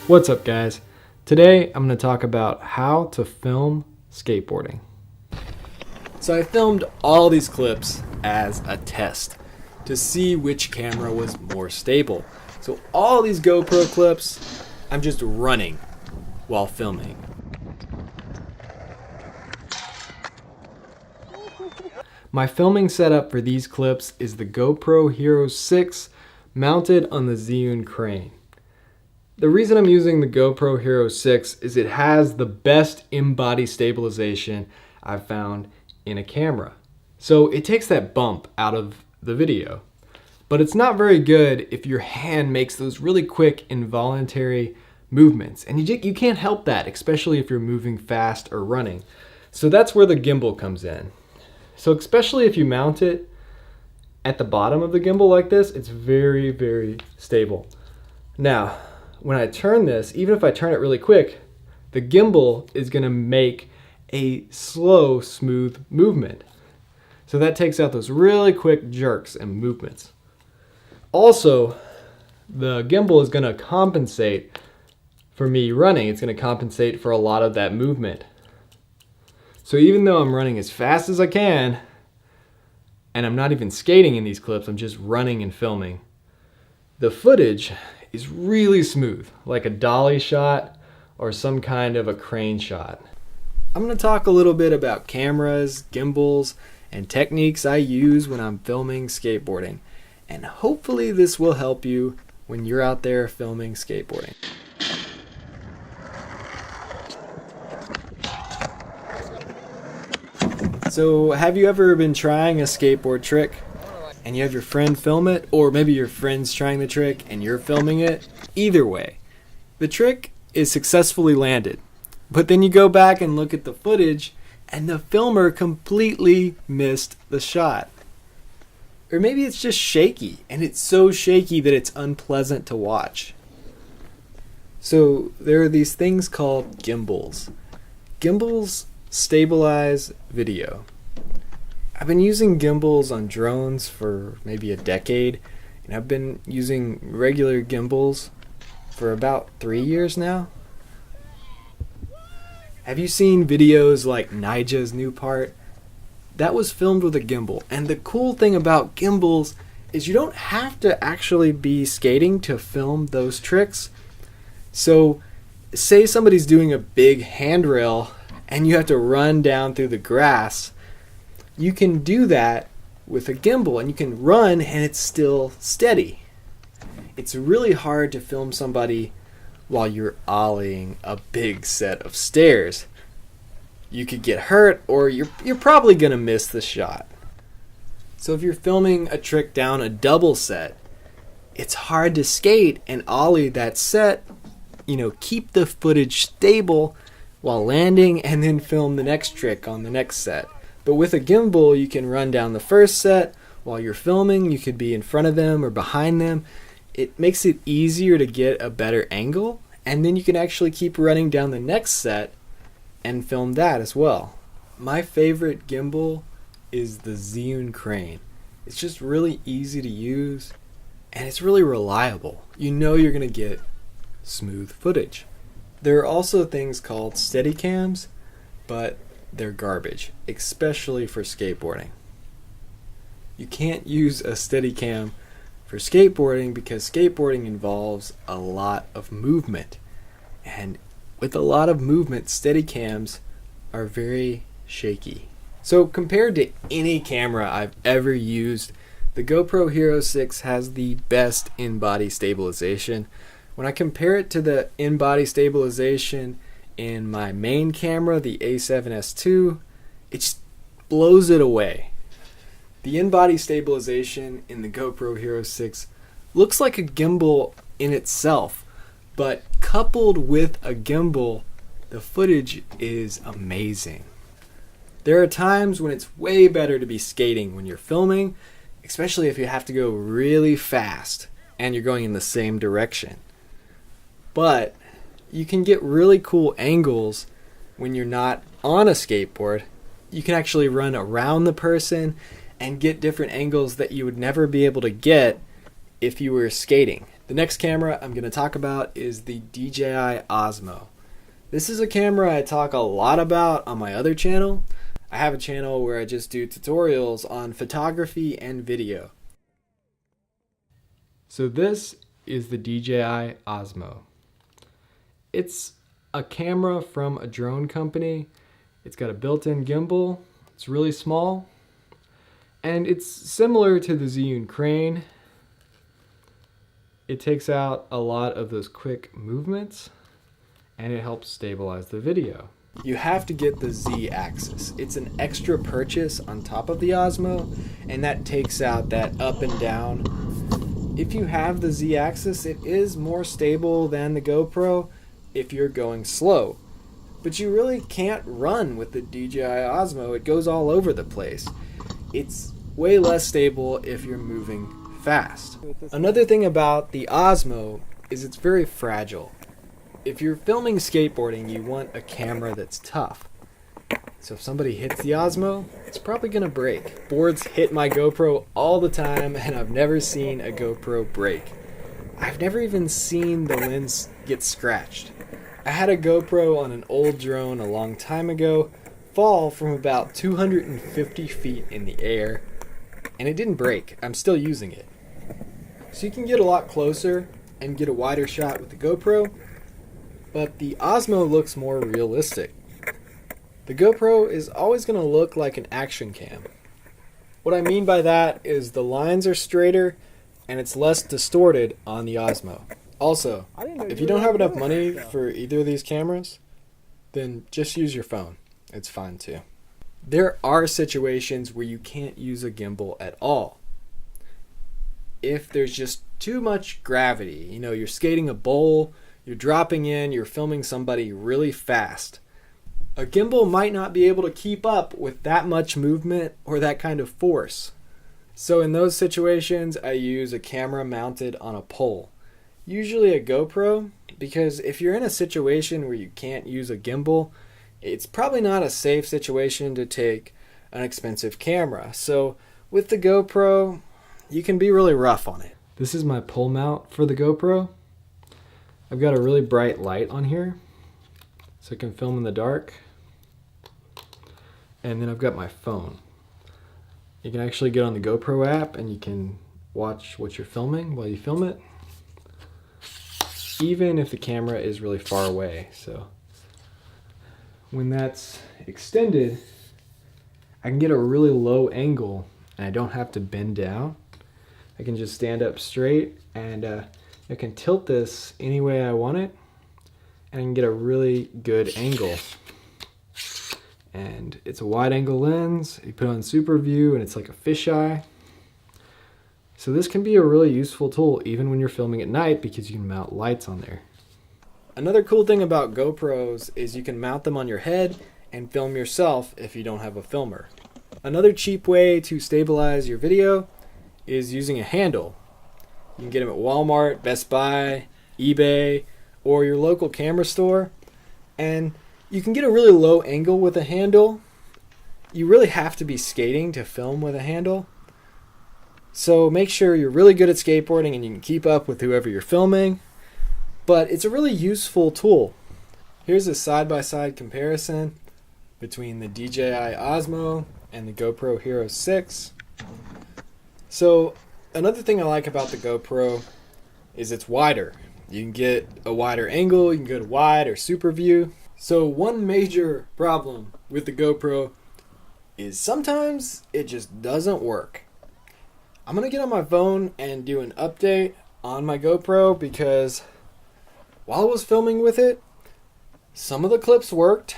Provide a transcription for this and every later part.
What's up, guys? Today I'm going to talk about how to film skateboarding. So I filmed all these clips as a test to see which camera was more stable. So all these GoPro clips, I'm just running while filming. My filming setup for these clips is the GoPro Hero 6 mounted on the Zhiyun crane. The reason I'm using the GoPro Hero 6 is it has the best in-body stabilization I've found in a camera. So it takes that bump out of the video. But it's not very good if your hand makes those really quick involuntary movements. And you can't help that, especially if you're moving fast or running. So that's where the gimbal comes in. So especially if you mount it at the bottom of the gimbal like this, it's very, very stable. Now, when I turn this, even if I turn it really quick, the gimbal is going to make a slow, smooth movement. So that takes out those really quick jerks and movements. Also, the gimbal is going to compensate for me running. It's going to compensate for a lot of that movement. So even though I'm running as fast as I can, and I'm not even skating in these clips, I'm just running and filming, the footage is really smooth, like a dolly shot or some kind of a crane shot. I'm going to talk a little bit about cameras, gimbals, and techniques I use when I'm filming skateboarding. And hopefully this will help you when you're out there filming skateboarding. So have you ever been trying a skateboard trick and you have your friend film it, or maybe your friend's trying the trick and you're filming it? Either way, the trick is successfully landed, but then you go back and look at the footage and the filmer completely missed the shot. Or maybe it's just shaky, and it's so shaky that it's unpleasant to watch. So there are these things called gimbals. Gimbals stabilize video. I've been using gimbals on drones for maybe a decade, and I've been using regular gimbals for about 3 years now. Have you seen videos like Nija's new part? That was filmed with a gimbal, and the cool thing about gimbals is you don't have to actually be skating to film those tricks. So say somebody's doing a big handrail and you have to run down through the grass, you can do that with a gimbal, and you can run and it's still steady. It's really hard to film somebody while you're ollieing a big set of stairs. You could get hurt, or you're probably going to miss the shot. So if you're filming a trick down a double set, it's hard to skate and ollie that set, keep the footage stable while landing, and then film the next trick on the next set. But with a gimbal, you can run down the first set while you're filming. You could be in front of them or behind them. It makes it easier to get a better angle, and then you can actually keep running down the next set and film that as well. My favorite gimbal is the Zhiyun crane. It's just really easy to use, and it's really reliable. You know you're going to get smooth footage. There are also things called Steadicams, but they're garbage, especially for skateboarding. You can't use a Steadicam for skateboarding because skateboarding involves a lot of movement. And with a lot of movement, Steadicams are very shaky. So compared to any camera I've ever used, the GoPro Hero 6 has the best in-body stabilization. When I compare it to the in-body stabilization in my main camera, the A7S II, it just blows it away. The in-body stabilization in the GoPro Hero 6 looks like a gimbal in itself, but coupled with a gimbal, the footage is amazing. There are times when it's way better to be skating when you're filming, especially if you have to go really fast and you're going in the same direction. But you can get really cool angles when you're not on a skateboard. You can actually run around the person and get different angles that you would never be able to get if you were skating. The next camera I'm going to talk about is the DJI Osmo. This is a camera I talk a lot about on my other channel. I have a channel where I just do tutorials on photography and video. So this is the DJI Osmo. It's a camera from a drone company. It's got a built-in gimbal. It's really small. And it's similar to the Zhiyun crane. It takes out a lot of those quick movements and it helps stabilize the video. You have to get the Z-axis. It's an extra purchase on top of the Osmo, and that takes out that up and down. If you have the Z-axis, it is more stable than the GoPro if you're going slow. But you really can't run with the DJI Osmo. It goes all over the place. It's way less stable if you're moving fast. Another thing about the Osmo is it's very fragile. If you're filming skateboarding, you want a camera that's tough. So if somebody hits the Osmo, it's probably gonna break. Boards hit my GoPro all the time, and I've never seen a GoPro break. I've never even seen the lens get scratched. I had a GoPro on an old drone a long time ago fall from about 250 feet in the air, and it didn't break. I'm still using it. So you can get a lot closer and get a wider shot with the GoPro, but the Osmo looks more realistic. The GoPro is always going to look like an action cam. What I mean by that is the lines are straighter and it's less distorted on the Osmo. Also, if you don't have enough money for either of these cameras, then just use your phone. It's fine too. There are situations where you can't use a gimbal at all. If there's just too much gravity, you're skating a bowl, you're dropping in, you're filming somebody really fast. A gimbal might not be able to keep up with that much movement or that kind of force. So in those situations, I use a camera mounted on a pole. Usually a GoPro, because if you're in a situation where you can't use a gimbal, it's probably not a safe situation to take an expensive camera. So with the GoPro, you can be really rough on it. This is my pole mount for the GoPro. I've got a really bright light on here, so I can film in the dark. And then I've got my phone. You can actually get on the GoPro app and you can watch what you're filming while you film it, even if the camera is really far away. So when that's extended, I can get a really low angle and I don't have to bend down. I can just stand up straight and I can tilt this any way I want it and I can get a really good angle. And it's a wide angle lens. You put it on super view and it's like a fisheye. So this can be a really useful tool even when you're filming at night because you can mount lights on there. Another cool thing about GoPros is you can mount them on your head and film yourself if you don't have a filmer. Another cheap way to stabilize your video is using a handle. You can get them at Walmart, Best Buy, eBay, or your local camera store. And you can get a really low angle with a handle. You really have to be skating to film with a handle. So make sure you're really good at skateboarding and you can keep up with whoever you're filming. But it's a really useful tool. Here's a side-by-side comparison between the DJI Osmo and the GoPro Hero 6. So another thing I like about the GoPro is it's wider. You can get a wider angle, you can go to wide or super view. So one major problem with the GoPro is sometimes it just doesn't work. I'm going to get on my phone and do an update on my GoPro because while I was filming with it, some of the clips worked.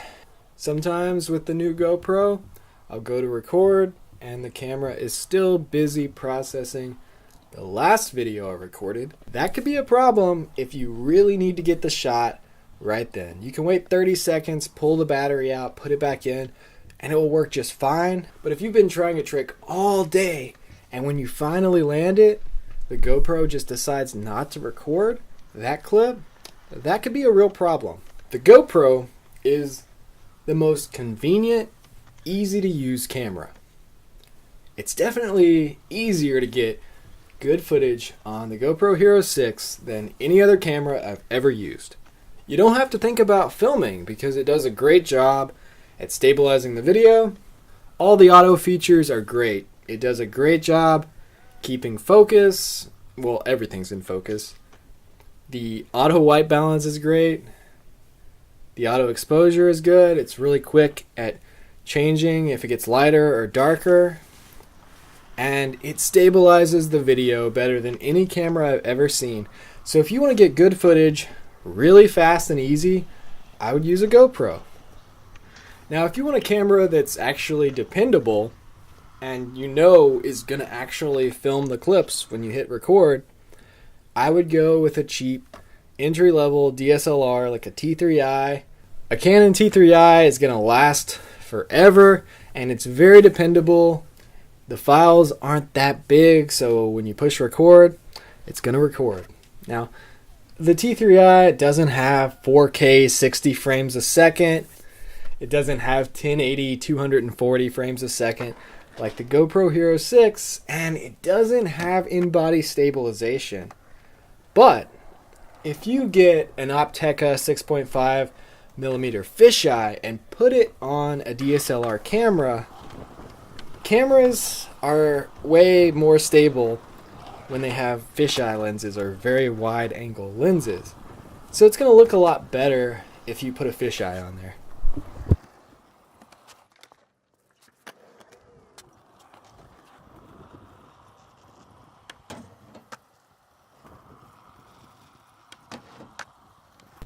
Sometimes with the new GoPro, I'll go to record and the camera is still busy processing the last video I recorded. That could be a problem if you really need to get the shot right then. You can wait 30 seconds, pull the battery out, put it back in, and it will work just fine. But if you've been trying a trick all day and when you finally land it, the GoPro just decides not to record that clip, that could be a real problem. The GoPro is the most convenient, easy to use camera. It's definitely easier to get good footage on the GoPro Hero 6 than any other camera I've ever used. You don't have to think about filming because it does a great job at stabilizing the video. All the auto features are great. It does a great job keeping focus. Well, everything's in focus. The auto white balance is great. The auto exposure is good. It's really quick at changing if it gets lighter or darker. And it stabilizes the video better than any camera I've ever seen. So if you want to get good footage really fast and easy, I would use a GoPro. Now, if you want a camera that's actually dependable and you know is going to actually film the clips when you hit record, I would go with a cheap entry-level DSLR like a T3i. A Canon T3i is going to last forever and it's very dependable. The files aren't that big, so when you push record, it's going to record. Now, the T3i doesn't have 4K 60 frames a second. It doesn't have 1080 240 frames a second like the GoPro Hero 6, and it doesn't have in-body stabilization. But if you get an Opteka 6.5mm fisheye and put it on a DSLR camera, cameras are way more stable when they have fisheye lenses or very wide angle lenses. So it's going to look a lot better if you put a fisheye on there.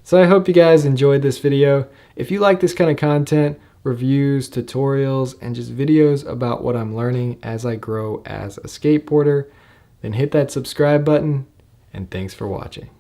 So I hope you guys enjoyed this video. If you like this kind of content, reviews, tutorials, and just videos about what I'm learning as I grow as a skateboarder, then hit that subscribe button, and thanks for watching.